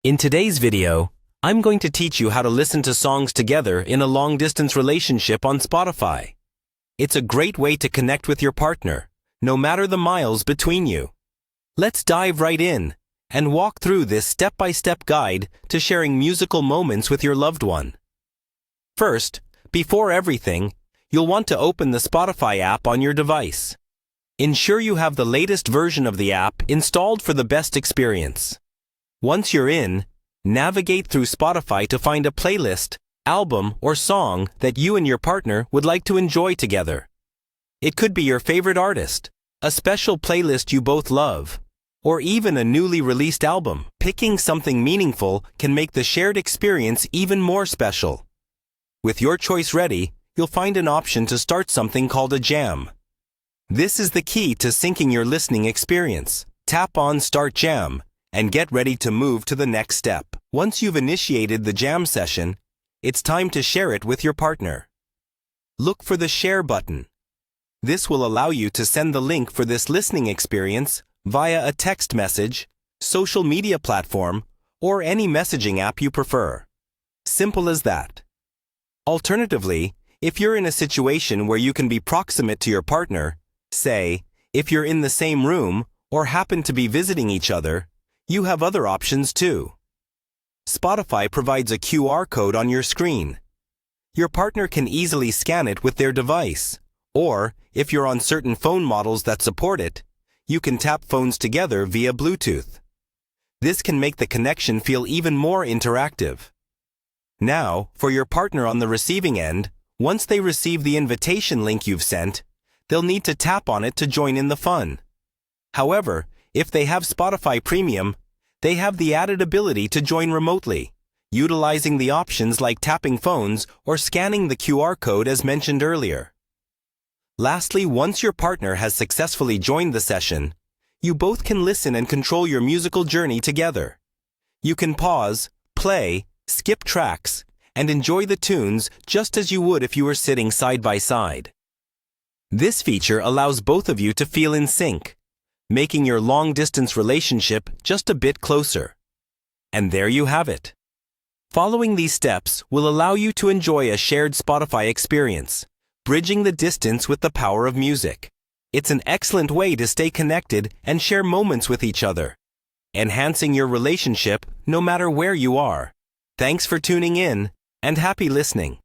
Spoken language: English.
In today's video, I'm going to teach you how to listen to songs together in a long-distance relationship on Spotify. It's a great way to connect with your partner, no matter the miles between you. Let's dive right in and walk through this step-by-step guide to sharing musical moments with your loved one. First, before everything, you'll want to open the Spotify app on your device. Ensure you have the latest version of the app installed for the best experience. Once you're in, navigate through Spotify to find a playlist, album, or song that you and your partner would like to enjoy together. It could be your favorite artist, a special playlist you both love, or even a newly released album. Picking something meaningful can make the shared experience even more special. With your choice ready, you'll find an option to start something called a jam. This is the key to syncing your listening experience. Tap on Start Jam and get ready to move to the next step. Once you've initiated the jam session, it's time to share it with your partner. Look for the Share button. This will allow you to send the link for this listening experience via a text message, social media platform, or any messaging app you prefer. Simple as that. Alternatively, if you're in a situation where you can be proximate to your partner, say, if you're in the same room or happen to be visiting each other, you have other options too. Spotify provides a QR code on your screen. Your partner can easily scan it with their device, or if you're on certain phone models that support it, you can tap phones together via Bluetooth. This can make the connection feel even more interactive. Now, for your partner on the receiving end, once they receive the invitation link you've sent, they'll need to tap on it to join in the fun. However, if they have Spotify Premium, they have the added ability to join remotely, utilizing the options like tapping phones or scanning the QR code as mentioned earlier. Lastly, once your partner has successfully joined the session, you both can listen and control your musical journey together. You can pause, play, skip tracks, and enjoy the tunes just as you would if you were sitting side by side. This feature allows both of you to feel in sync, making your long-distance relationship just a bit closer. And there you have it. Following these steps will allow you to enjoy a shared Spotify experience, bridging the distance with the power of music. It's an excellent way to stay connected and share moments with each other, enhancing your relationship no matter where you are. Thanks for tuning in, and happy listening.